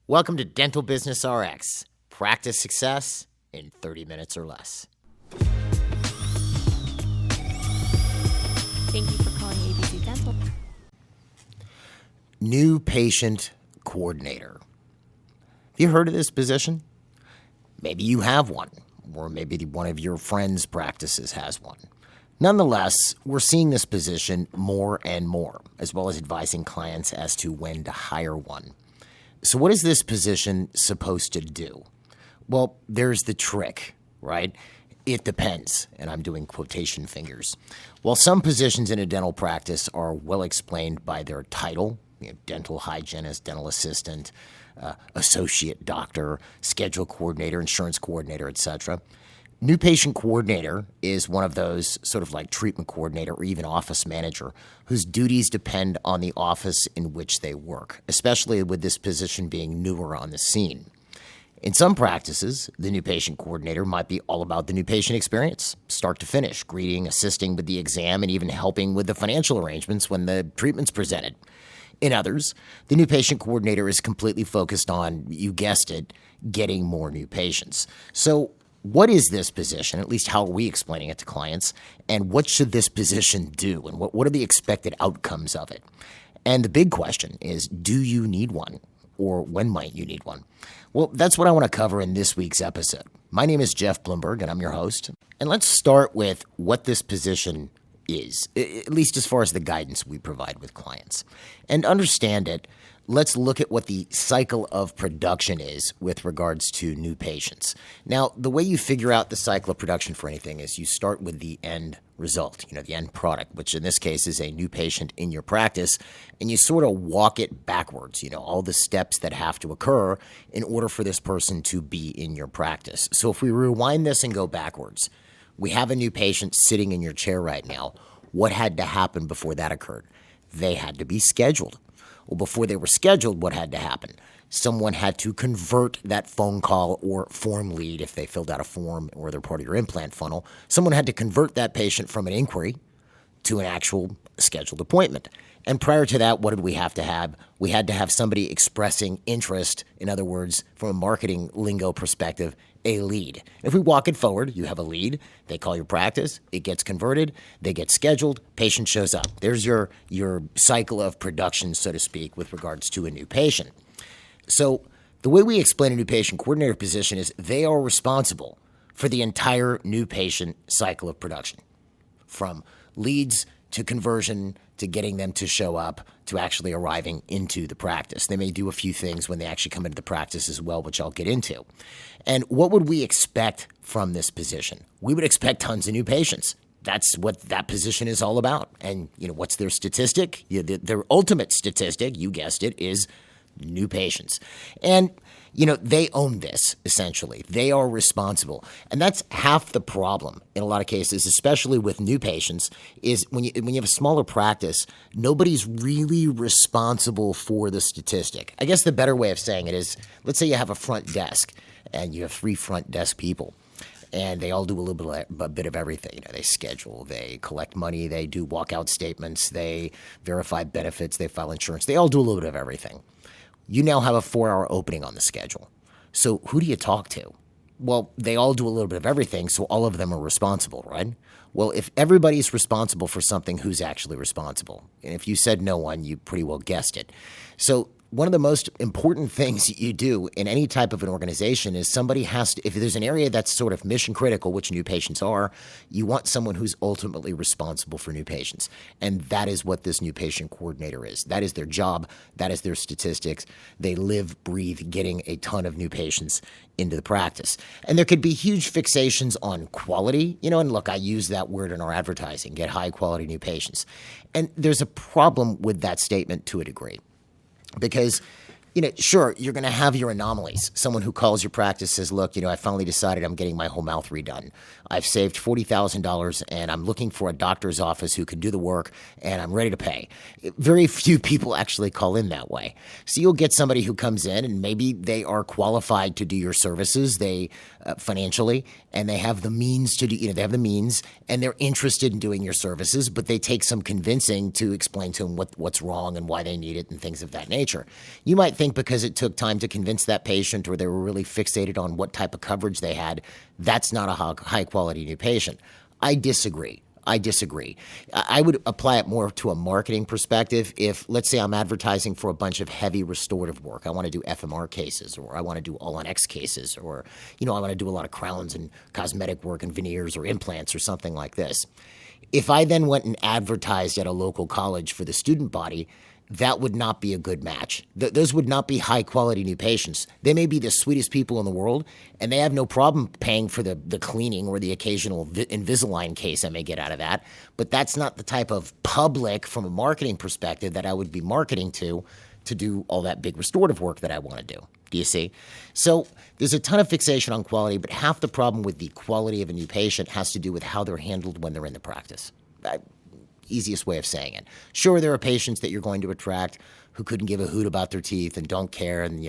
Welcome to Dental Business RX. Practice success in 30 minutes or less. Thank you for calling ABC Dental. New patient coordinator. Have you heard of this position? Maybe you have one, or maybe one of your friends' practices has one. Nonetheless, we're seeing this position more and more, as well as advising clients as to when to hire one. So what is this position supposed to do? Well, there's the trick, right? It depends, and I'm doing quotation fingers. While some positions in a dental practice are well explained by their title, dental hygienist, dental assistant, associate doctor, schedule coordinator, insurance coordinator, etc., new patient coordinator is one of those sort of like treatment coordinator or even office manager whose duties depend on the office in which they work, especially with this position being newer on the scene. In some practices, the new patient coordinator might be all about the new patient experience, start to finish, greeting, assisting with the exam, and even helping with the financial arrangements when the treatment's presented. In others, the new patient coordinator is completely focused on, you guessed it, getting more new patients. So what is this position? At least how are we explaining it to clients? And what should this position do? And what are the expected outcomes of it? And the big question is, do you need one? Or when might you need one? Well, that's what I want to cover in this week's episode. My name is Jeff Bloomberg, and I'm your host. And let's start with what this position is, at least as far as the guidance we provide with clients. And understand it, let's look at what the cycle of production is with regards to new patients. Now, the way you figure out the cycle of production for anything is you start with the end result, the end product, which in this case is a new patient in your practice, and you sort of walk it backwards, all the steps that have to occur in order for this person to be in your practice. So if we rewind this and go backwards, we have a new patient sitting in your chair right now. What had to happen before that occurred? They had to be scheduled. Well, before they were scheduled, what had to happen? Someone had to convert that phone call or form lead if they filled out a form or they're part of your implant funnel. Someone had to convert that patient from an inquiry to an actual scheduled appointment. And prior to that, what did we have to have? We had to have somebody expressing interest. In other words, from a marketing lingo perspective, a lead. If we walk it forward, you have a lead. They call your practice. It gets converted. They get scheduled. Patient shows up. There's your cycle of production, so to speak, with regards to a new patient. So the way we explain a new patient coordinator position is they are responsible for the entire new patient cycle of production, from leads to conversion to getting them to show up to actually arriving into the practice. They may do a few things when they actually come into the practice as well, which I'll get into. And what would we expect from this position? We would expect tons of new patients. That's what that position is all about. And what's their statistic? Their ultimate statistic, you guessed it, is new patients. And they own this, essentially. They are responsible. And that's half the problem in a lot of cases, especially with new patients, is when you have a smaller practice, nobody's really responsible for the statistic. I guess the better way of saying it is, let's say you have a front desk and you have 3 front desk people. And they all do a bit of everything. They schedule, they collect money, they do walkout statements, they verify benefits, they file insurance. They all do a little bit of everything. You now have a 4-hour opening on the schedule. So who do you talk to? Well, they all do a little bit of everything, so all of them are responsible, right? Well, if everybody's responsible for something, who's actually responsible? And if you said no one, you pretty well guessed it. So one of the most important things you do in any type of an organization is somebody has to, if there's an area that's sort of mission critical, which new patients are, you want someone who's ultimately responsible for new patients. And that is what this new patient coordinator is. That is their job. That is their statistics. They live, breathe, getting a ton of new patients into the practice. And there could be huge fixations on quality, and look, I use that word in our advertising, get high quality new patients. And there's a problem with that statement to a degree. Because, sure, you're going to have your anomalies. Someone who calls your practice says, look, I finally decided I'm getting my whole mouth redone. I've saved $40,000 and I'm looking for a doctor's office who can do the work and I'm ready to pay. Very few people actually call in that way. So you'll get somebody who comes in and maybe they are qualified to do your services, they financially, and they have the means to do, they have the means and they're interested in doing your services, but they take some convincing to explain to them what's wrong and why they need it and things of that nature. You might think think because it took time to convince that patient or they were really fixated on what type of coverage they had, that's not a high quality new patient. I disagree. I would apply it more to a marketing perspective. If, let's say, I'm advertising for a bunch of heavy restorative work, I want to do FMR cases, or I want to do all-on-X cases, or, I want to do a lot of crowns and cosmetic work and veneers or implants or something like this. If I then went and advertised at a local college for the student body, that would not be a good match. Those would not be high-quality new patients. They may be the sweetest people in the world, and they have no problem paying for the cleaning or the occasional Invisalign case I may get out of that. But that's not the type of public, from a marketing perspective, that I would be marketing to do all that big restorative work that I want to do. Do you see? So there's a ton of fixation on quality, but half the problem with the quality of a new patient has to do with how they're handled when they're in the practice. Easiest way of saying it. Sure, there are patients that you're going to attract who couldn't give a hoot about their teeth and don't care. And,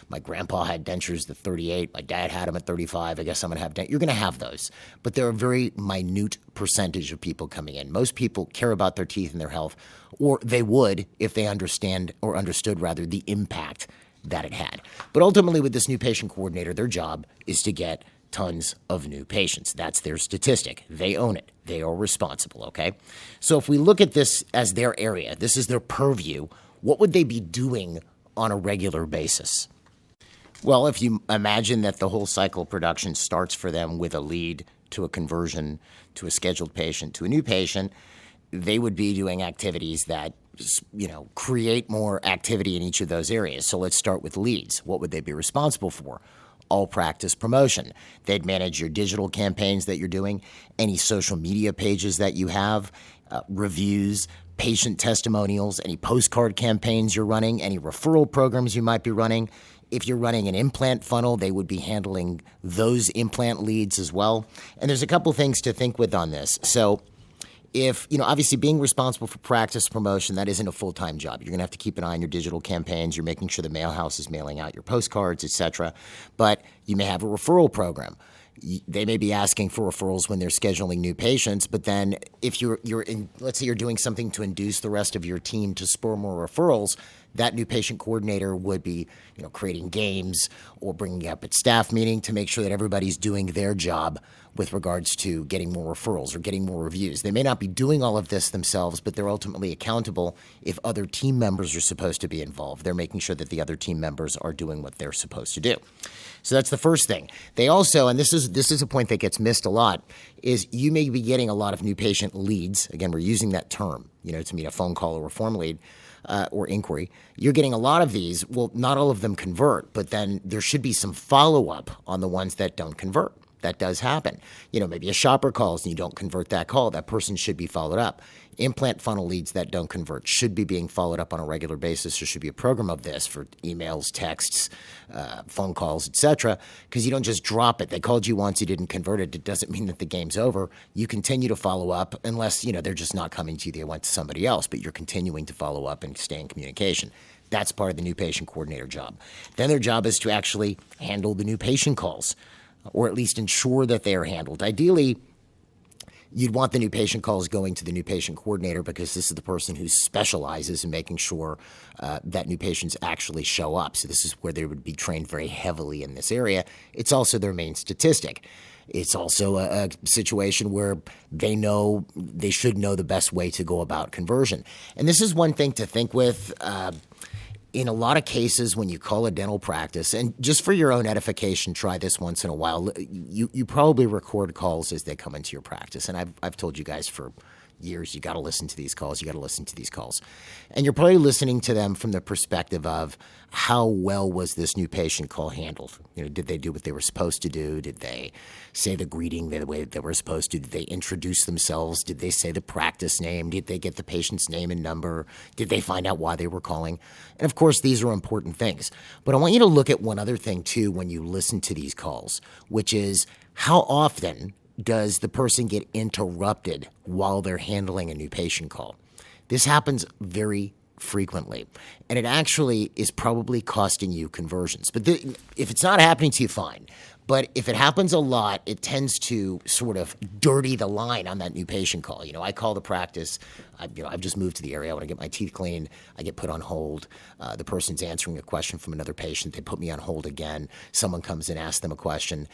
my grandpa had dentures at 38. My dad had them at 35. I guess I'm going to have dentures. You're going to have those. But there are a very minute percentage of people coming in. Most people care about their teeth and their health, or they would if they understood the impact that it had. But ultimately, with this new patient coordinator, their job is to get tons of new patients. That's their statistic. They own it. They are responsible, okay? So if we look at this as their area, this is their purview, what would they be doing on a regular basis? Well, if you imagine that the whole cycle of production starts for them with a lead to a conversion to a scheduled patient to a new patient, they would be doing activities that create more activity in each of those areas. So let's start with leads. What would they be responsible for? All practice promotion. They'd manage your digital campaigns that you're doing, any social media pages that you have, reviews, patient testimonials, any postcard campaigns you're running, any referral programs you might be running. If you're running an implant funnel, they would be handling those implant leads as well. And there's a couple things to think with on this. So if, obviously being responsible for practice promotion, that isn't a full-time job. You're going to have to keep an eye on your digital campaigns. You're making sure the mail house is mailing out your postcards, etc. But you may have a referral program. They may be asking for referrals when they're scheduling new patients, but then if let's say you're doing something to induce the rest of your team to spur more referrals, that new patient coordinator would be, creating games or bringing up at staff meeting to make sure that everybody's doing their job with regards to getting more referrals or getting more reviews. They may not be doing all of this themselves, but they're ultimately accountable if other team members are supposed to be involved. They're making sure that the other team members are doing what they're supposed to do. So that's the first thing. They also, and this is a point that gets missed a lot, is you may be getting a lot of new patient leads. Again, we're using that term, to mean a phone call or a form lead. Or inquiry, you're getting a lot of these. Well, not all of them convert, but then there should be some follow-up on the ones that don't convert. That does happen. Maybe a shopper calls and you don't convert that call. That person should be followed up. Implant funnel leads that don't convert should be being followed up on a regular basis. There should be a program of this for emails, texts, phone calls, etc. Because you don't just drop it. They called you once, you didn't convert it. It doesn't mean that the game's over. You continue to follow up unless, they're just not coming to you. They went to somebody else, but you're continuing to follow up and stay in communication. That's part of the new patient coordinator job. Then their job is to actually handle the new patient calls, or at least ensure that they are handled. Ideally, you'd want the new patient calls going to the new patient coordinator because this is the person who specializes in making sure that new patients actually show up. So this is where they would be trained very heavily in this area. It's also their main statistic. It's also a situation where they should know the best way to go about conversion. And this is one thing to think with. In a lot of cases, when you call a dental practice, and just for your own edification, try this once in a while. You probably record calls as they come into your practice, and I've told you guys for years, you got to listen to these calls. You got to listen to these calls, and you're probably listening to them from the perspective of how well was this new patient call handled? Did they do what they were supposed to do? Did they say the greeting the way that they were supposed to? Did they introduce themselves? Did they say the practice name? Did they get the patient's name and number? Did they find out why they were calling? And of course, these are important things. But I want you to look at one other thing too when you listen to these calls, which is how often does the person get interrupted while they're handling a new patient call? This happens very frequently. And it actually is probably costing you conversions. But if it's not happening to you, fine. But if it happens a lot, it tends to sort of dirty the line on that new patient call. I call the practice. I've just moved to the area. I want to get my teeth cleaned. I get put on hold. The person's answering a question from another patient. They put me on hold again. Someone comes and asks them a question.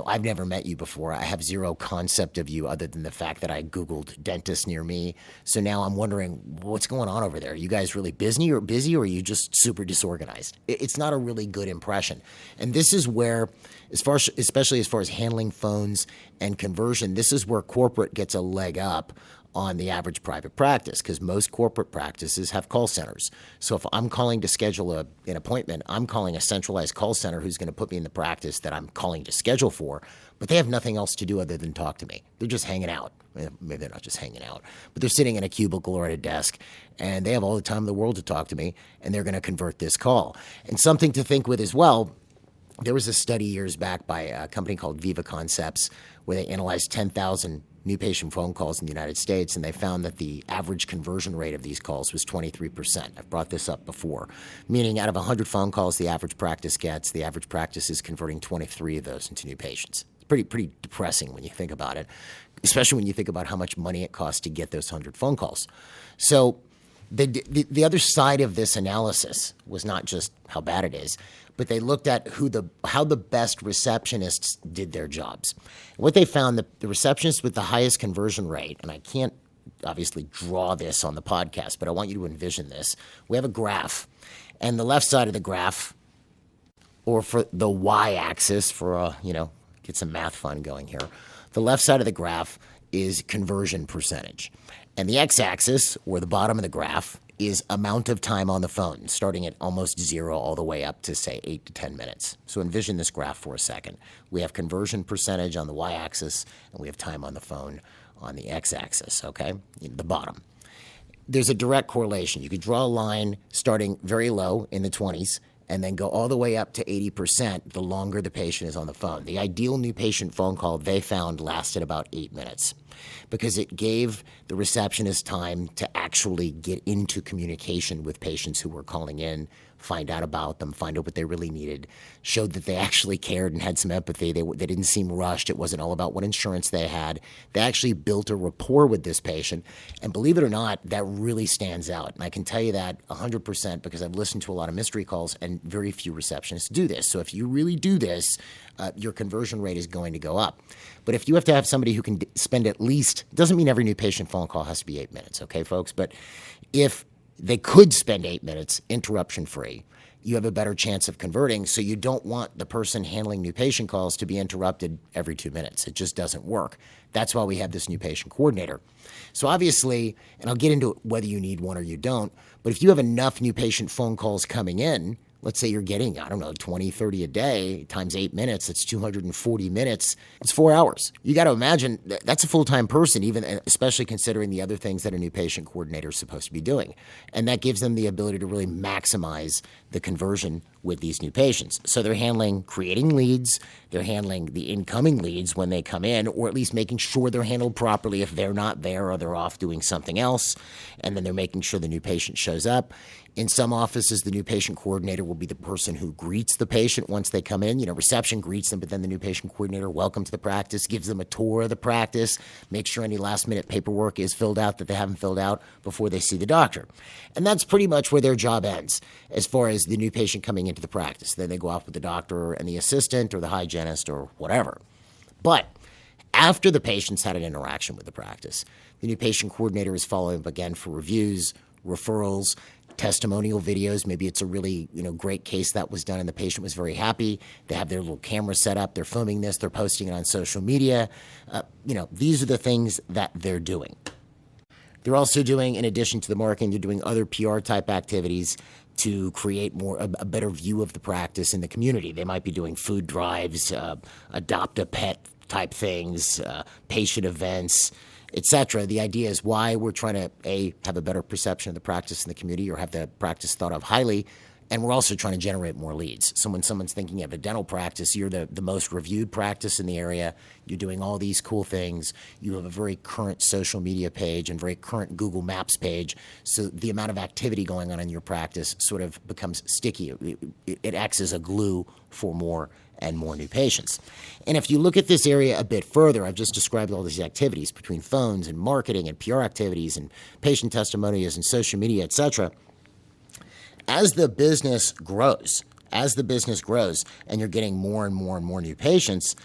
I've never met you before. I have zero concept of you other than the fact that I Googled dentist near me. So now I'm wondering, what's going on over there? Are you guys really busy or are you just super disorganized? It's not a really good impression. And this is where, especially as far as handling phones and conversion, this is where corporate gets a leg up on the average private practice, because most corporate practices have call centers. So if I'm calling to schedule an appointment, I'm calling a centralized call center who's going to put me in the practice that I'm calling to schedule for, but they have nothing else to do other than talk to me. They're just hanging out. Maybe they're not just hanging out, but they're sitting in a cubicle or at a desk, and they have all the time in the world to talk to me, and they're going to convert this call. And something to think with as well, there was a study years back by a company called Viva Concepts where they analyzed 10,000 new patient phone calls in the United States, and they found that the average conversion rate of these calls was 23%. I've brought this up before, meaning out of 100 phone calls the average practice gets, the average practice is converting 23 of those into new patients. It's pretty depressing when you think about it, especially when you think about how much money it costs to get those 100 phone calls. So the other side of this analysis was not just how bad it is, but they looked at how the best receptionists did their jobs. And what they found, that the receptionists with the highest conversion rate, and I can't obviously draw this on the podcast, but I want you to envision this. We have a graph, and the left side of the graph, or for the y-axis, get some math fun going here, the left side of the graph is conversion percentage. And the x-axis, or the bottom of the graph, is amount of time on the phone, starting at almost zero all the way up to, say, 8 to 10 minutes. So envision this graph for a second. We have conversion percentage on the y-axis, and we have time on the phone on the x-axis, okay? The bottom. There's a direct correlation. You could draw a line starting very low in the 20s and then go all the way up to 80% the longer the patient is on the phone. The ideal new patient phone call, they found, lasted about 8 minutes because it gave the receptionist time to actually get into communication with patients who were calling in, find out about them, find out what they really needed, showed that they actually cared and had some empathy. They didn't seem rushed. It wasn't all about what insurance they had. They actually built a rapport with this patient. And believe it or not, that really stands out. And I can tell you that 100% because I've listened to a lot of mystery calls and very few receptionists do this. So if you really do this, your conversion rate is going to go up. But if you have to have somebody who can spend at least, doesn't mean every new patient phone call has to be 8 minutes, okay, folks? But if they could spend 8 minutes interruption-free, you have a better chance of converting, so you don't want the person handling new patient calls to be interrupted every 2 minutes. It just doesn't work. That's why we have this new patient coordinator. So obviously, and I'll get into whether you need one or you don't, but if you have enough new patient phone calls coming in, let's say you're getting, 20, 30 a day times 8 minutes, that's 240 minutes. It's 4 hours. You got to imagine that's a full-time person, even especially considering the other things that a new patient coordinator is supposed to be doing. And that gives them the ability to really maximize the conversion with these new patients. So they're handling creating leads, they're handling the incoming leads when they come in, or at least making sure they're handled properly if they're not there or they're off doing something else. And then they're making sure the new patient shows up. In some offices, the new patient coordinator will be the person who greets the patient once they come in. Reception greets them, but then the new patient coordinator, welcome to the practice, gives them a tour of the practice, makes sure any last-minute paperwork is filled out that they haven't filled out before they see the doctor. And that's pretty much where their job ends as far as the new patient coming into the practice. Then they go off with the doctor and the assistant or the hygienist or whatever. But after the patient's had an interaction with the practice, the new patient coordinator is following up again for reviews, referrals, testimonial videos. Maybe it's a really great case that was done and the patient was very happy. They have their little camera set up. They're filming this. They're posting it on social media. These are the things that they're doing. They're also doing, in addition to the marketing, they're doing other PR type activities to create a better view of the practice in the community. They might be doing food drives, adopt a pet type things, patient events, etc. The idea is why we're trying to, A, have a better perception of the practice in the community or have the practice thought of highly, And we're also trying to generate more leads. So when someone's thinking of a dental practice, you're the most reviewed practice in the area. You're doing all these cool things. You have a very current social media page and very current Google Maps page. So the amount of activity going on in your practice sort of becomes sticky. It acts as a glue for more and more new patients. And if you look at this area a bit further, I've just described all these activities between phones and marketing and PR activities and patient testimonials and social media, et cetera. As the business grows and you're getting more and more and more new patients,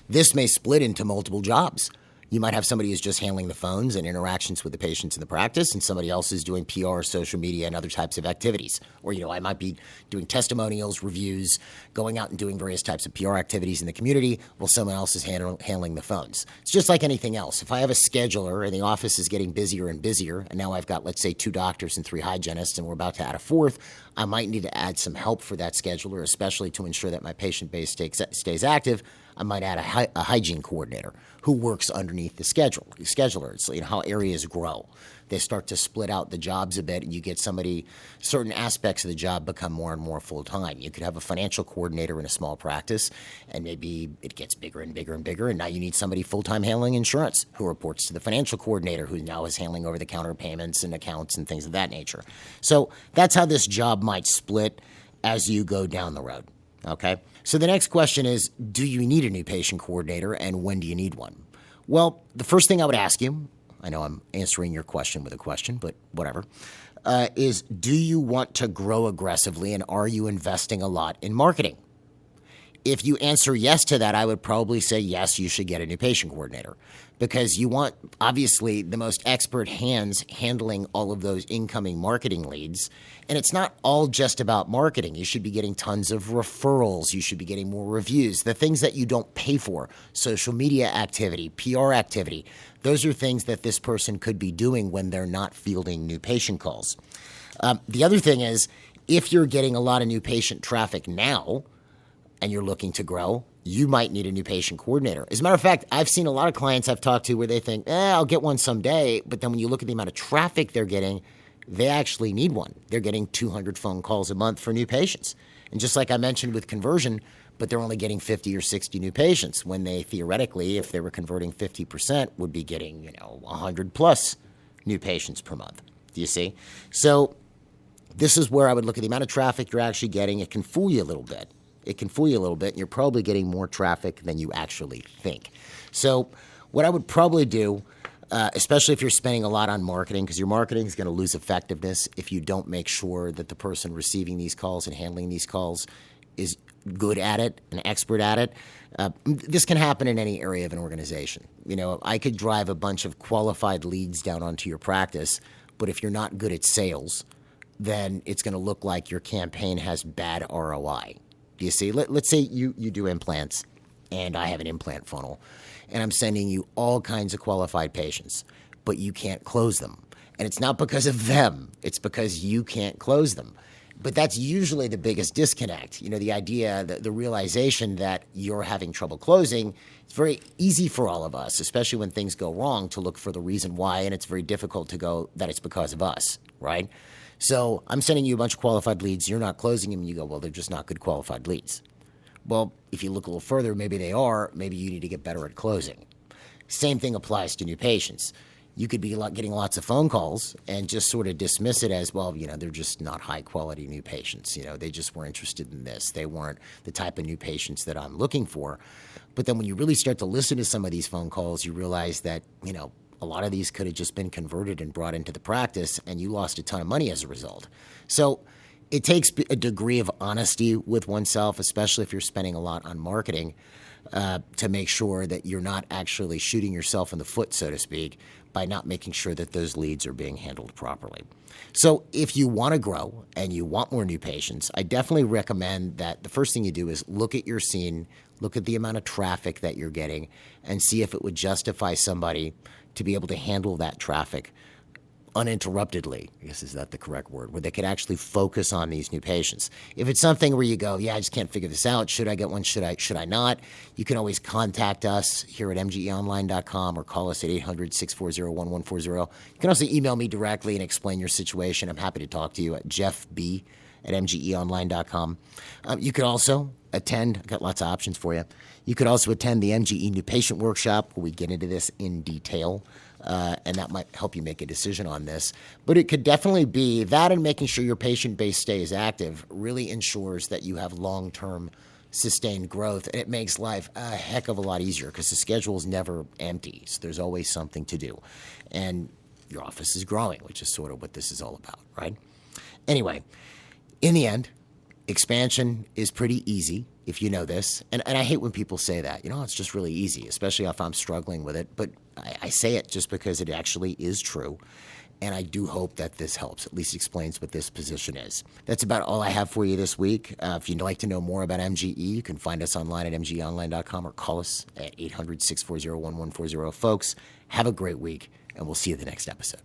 this may split into multiple jobs. You might have somebody who's just handling the phones and interactions with the patients in the practice, and somebody else is doing PR, social media, and other types of activities. Or, I might be doing testimonials, reviews, going out and doing various types of PR activities in the community while someone else is handling the phones. It's just like anything else. If I have a scheduler and the office is getting busier and busier, and now I've got, let's say, 2 doctors and 3 hygienists, and we're about to add a 4th, I might need to add some help for that scheduler, especially to ensure that my patient base stays active. I might add a hygiene coordinator who works underneath the scheduler. It's how areas grow. They start to split out the jobs a bit, and you get certain aspects of the job become more and more full-time. You could have a financial coordinator in a small practice, and maybe it gets bigger and bigger and bigger, and now you need somebody full-time handling insurance who reports to the financial coordinator who now is handling over-the-counter payments and accounts and things of that nature. So that's how this job might split as you go down the road. Okay, so the next question is, do you need a new patient coordinator, and when do you need one? Well, the first thing I would ask you, I know I'm answering your question with a question, but whatever, is do you want to grow aggressively, and are you investing a lot in marketing? If you answer yes to that, I would probably say yes, you should get a new patient coordinator, because you want, obviously, the most expert hands handling all of those incoming marketing leads. And it's not all just about marketing. You should be getting tons of referrals. You should be getting more reviews, the things that you don't pay for, social media activity, PR activity. Those are things that this person could be doing when they're not fielding new patient calls. The other thing is, if you're getting a lot of new patient traffic now, and you're looking to grow, you might need a new patient coordinator. As a matter of fact, I've seen a lot of clients I've talked to where they think, I'll get one someday, but then when you look at the amount of traffic they're getting, they actually need one. They're getting 200 phone calls a month for new patients. And just like I mentioned with conversion, but they're only getting 50 or 60 new patients when they theoretically, if they were converting 50%, would be getting, 100 plus new patients per month. Do you see? So this is where I would look at the amount of traffic you're actually getting. It can fool you a little bit. And you're probably getting more traffic than you actually think. So what I would probably do, especially if you're spending a lot on marketing, because your marketing is going to lose effectiveness if you don't make sure that the person receiving these calls and handling these calls is good at it, an expert at it. This can happen in any area of an organization. I could drive a bunch of qualified leads down onto your practice, but if you're not good at sales, then it's going to look like your campaign has bad ROI. Do you see? Let's say you do implants, and I have an implant funnel, and I'm sending you all kinds of qualified patients, but you can't close them. And it's not because of them. It's because you can't close them. But that's usually the biggest disconnect. The idea, the realization that you're having trouble closing, it's very easy for all of us, especially when things go wrong, to look for the reason why, and it's very difficult to go that it's because of us, right? So I'm sending you a bunch of qualified leads. You're not closing them. And you go, well, they're just not good qualified leads. Well, if you look a little further, maybe they are. Maybe you need to get better at closing. Same thing applies to new patients. You could be getting lots of phone calls and just sort of dismiss it as, well, they're just not high-quality new patients. They just weren't interested in this. They weren't the type of new patients that I'm looking for. But then when you really start to listen to some of these phone calls, you realize that, a lot of these could have just been converted and brought into the practice, and you lost a ton of money as a result. So it takes a degree of honesty with oneself, especially if you're spending a lot on marketing, to make sure that you're not actually shooting yourself in the foot, so to speak, by not making sure that those leads are being handled properly. So if you want to grow and you want more new patients, I definitely recommend that the first thing you do is look at your scene, look at the amount of traffic that you're getting, and see if it would justify somebody to be able to handle that traffic uninterruptedly. I guess is that the correct word, where they could actually focus on these new patients. If it's something where you go, I just can't figure this out. Should I get one? Should I not? You can always contact us here at mgeonline.com or call us at 800-640-1140. You can also email me directly and explain your situation. I'm happy to talk to you at jeffb at mgeonline.com. You could also attend, I've got lots of options for you. You could also attend the MGE New Patient Workshop where we get into this in detail, and that might help you make a decision on this. But it could definitely be that, and making sure your patient base stays active really ensures that you have long-term sustained growth, and it makes life a heck of a lot easier because the schedule is never empty. So there's always something to do. And your office is growing, which is sort of what this is all about, right? Anyway, in the end, expansion is pretty easy if you know this. And I hate when people say that. It's just really easy, especially if I'm struggling with it. But I say it just because it actually is true. And I do hope that this helps, at least explains what this position is. That's about all I have for you this week. If you'd like to know more about MGE, you can find us online at mgeonline.com or call us at 800-640-1140. Folks, have a great week, and we'll see you the next episode.